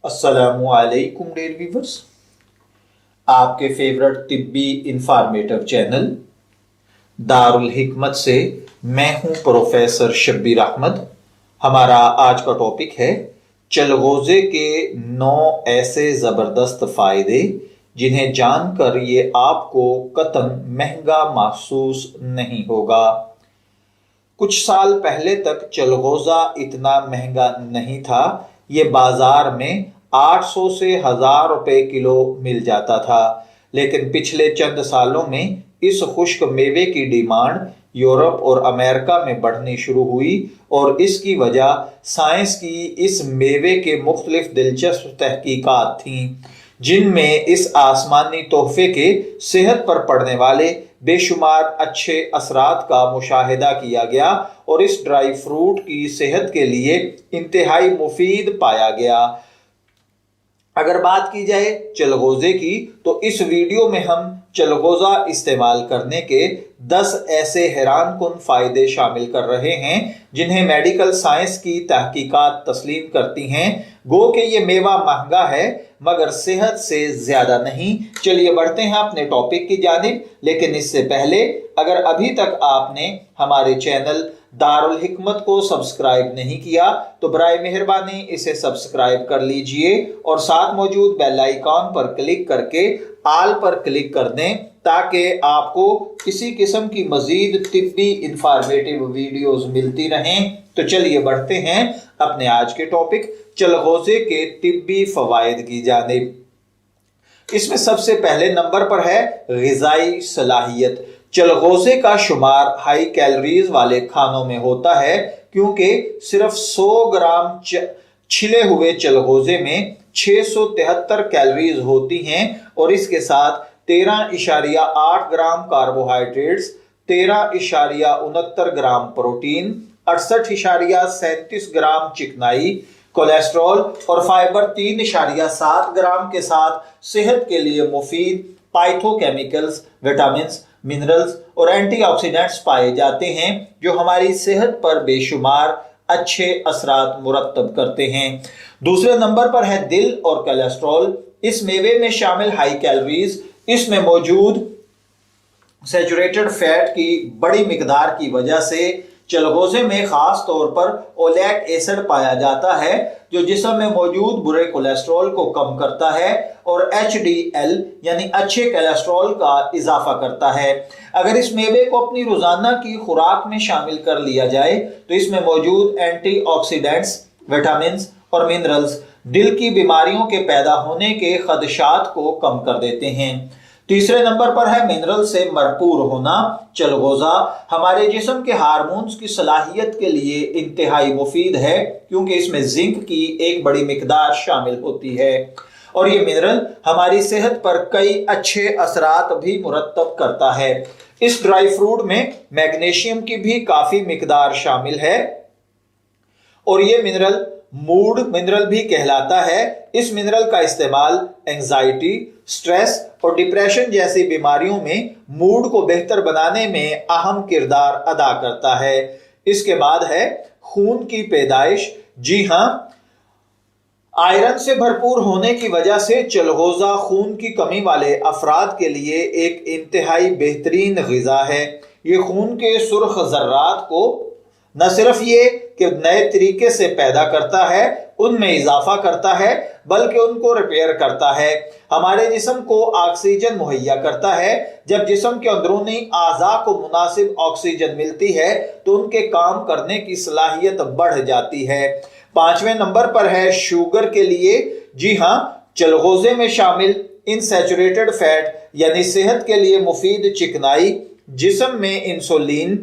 السلام علیکم dear viewers, آپ کے فیورٹ طبی انفارمیٹو چینل دارالحکمت سے میں ہوں پروفیسر شبیر احمد۔ ہمارا آج کا ٹاپک ہے چلغوزے کے 9 ایسے زبردست فائدے جنہیں جان کر یہ آپ کو قطعاً مہنگا محسوس نہیں ہوگا۔ کچھ سال پہلے تک چلغوزہ اتنا مہنگا نہیں تھا، یہ بازار میں 800 سے 1000 روپے کلو مل جاتا تھا، لیکن پچھلے چند سالوں میں اس خشک میوے کی ڈیمانڈ یورپ اور امریکہ میں بڑھنی شروع ہوئی، اور اس کی وجہ سائنس کی اس میوے کے مختلف دلچسپ تحقیقات تھیں، جن میں اس آسمانی تحفے کے صحت پر پڑنے والے بے شمار اچھے اثرات کا مشاہدہ کیا گیا اور اس ڈرائی فروٹ کی صحت کے لیے انتہائی مفید پایا گیا۔ اگر بات کی جائے چلغوزے کی تو اس ویڈیو میں ہم چلغوزہ استعمال کرنے کے 10 ایسے حیران کن فائدے شامل کر رہے ہیں جنہیں میڈیکل سائنس کی تحقیقات تسلیم کرتی ہیں۔ گو کہ یہ میوہ مہنگا ہے مگر صحت سے زیادہ نہیں۔ چلیے بڑھتے ہیں اپنے ٹاپک کی جانب، لیکن اس سے پہلے اگر ابھی تک آپ نے ہمارے چینل دارالحکمت کو سبسکرائب نہیں کیا تو برائے مہربانی اسے سبسکرائب کر لیجئے اور ساتھ موجود بیل آئیکن پر کلک کر کے آل پر کلک کر دیں تاکہ آپ کو کسی قسم کی مزید طبی انفارمیٹیو ویڈیوز ملتی رہیں۔ تو چلیے بڑھتے ہیں اپنے آج کے ٹاپک چلغوزے کے طبی فوائد کی جانب۔ اس میں سب سے پہلے نمبر پر ہے غذائی صلاحیت۔ چلغوزے کا شمار ہائی کیلوریز والے کھانوں میں ہوتا ہے کیونکہ صرف 100 گرام چھلے ہوئے چلغوزے میں 673 کیلوریز ہوتی ہیں، اور اس کے ساتھ 13.8 gram carbohydrates, 13.69 gram protein, 68.37 gram چکنائی، کولیسٹرول اور فائبر 3.7 گرام کے ساتھ صحت کے لیے مفید پائتھو کیمیکلز، وٹامنز، منرلز اور اینٹی آکسیڈنٹس پائے جاتے ہیں جو ہماری صحت پر بے شمار اچھے اثرات مرتب کرتے ہیں۔ دوسرے نمبر پر ہے دل اور کولیسٹرول۔ اس میوے میں شامل ہائی کیلوریز، اس میں موجود سیچوریٹڈ فیٹ کی بڑی مقدار کی وجہ سے چلغوزے میں خاص طور پر اولیک ایسڈ پایا جاتا ہے جو جسم میں موجود برے کولیسٹرول کو کم کرتا ہے اور HDL یعنی اچھے کولیسٹرول کا اضافہ کرتا ہے۔ اگر اس میوے کو اپنی روزانہ کی خوراک میں شامل کر لیا جائے تو اس میں موجود اینٹی آکسیڈنٹس، وٹامنز اور منرلز دل کی بیماریوں کے پیدا ہونے کے خدشات کو کم کر دیتے ہیں۔ تیسرے نمبر پر ہے منرل سے بھرپور ہونا۔ چلغوزہ ہمارے جسم کے ہارمونز کی صلاحیت کے لیے انتہائی مفید ہے کیونکہ اس میں زنک کی ایک بڑی مقدار شامل ہوتی ہے، اور یہ منرل ہماری صحت پر کئی اچھے اثرات بھی مرتب کرتا ہے۔ اس ڈرائی فروٹ میں میگنیشیم کی بھی کافی مقدار شامل ہے اور یہ منرل موڈ منرل بھی کہلاتا ہے۔ اس منرل کا استعمال اینگزائٹی، سٹریس اور ڈپریشن جیسی بیماریوں میں موڈ کو بہتر بنانے میں اہم کردار ادا کرتا ہے۔ اس کے بعد ہے خون کی پیدائش۔ جی ہاں، آئرن سے بھرپور ہونے کی وجہ سے چلغوزہ خون کی کمی والے افراد کے لیے ایک انتہائی بہترین غذا ہے۔ یہ خون کے سرخ ذرات کو نہ صرف یہ کہ نئے طریقے سے پیدا کرتا ہے، ان میں اضافہ کرتا ہے، بلکہ ان کو ریپیئر کرتا ہے۔ ہمارے جسم کو آکسیجن مہیا کرتا ہے۔ جب جسم کے اندرونی اعضاء کو مناسب آکسیجن ملتی ہے تو ان کے کام کرنے کی صلاحیت بڑھ جاتی ہے۔ 5ویں نمبر پر ہے شوگر کے لیے۔ جی ہاں، چلغوزے میں شامل ان سیچوریٹڈ فیٹ یعنی صحت کے لیے مفید چکنائی جسم میں انسولین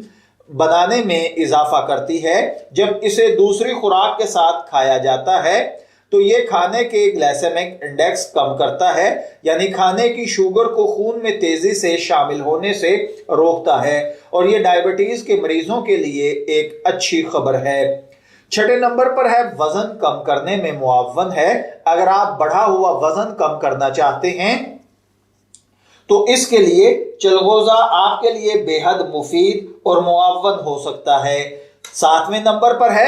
بنانے میں اضافہ کرتی ہے۔ جب اسے دوسری خوراک کے ساتھ کھایا جاتا ہے تو یہ کھانے کے گلائسیمک انڈیکس کم کرتا ہے، یعنی کھانے کی شوگر کو خون میں تیزی سے شامل ہونے سے روکتا ہے، اور یہ ڈائبٹیز کے مریضوں کے لیے ایک اچھی خبر ہے۔ 6 نمبر پر ہے وزن کم کرنے میں معاون ہے۔ اگر آپ بڑھا ہوا وزن کم کرنا چاہتے ہیں تو اس کے لیے چلغوزہ آپ کے لیے بے حد مفید اور معاون ہو سکتا ہے۔ 7ویں نمبر پر ہے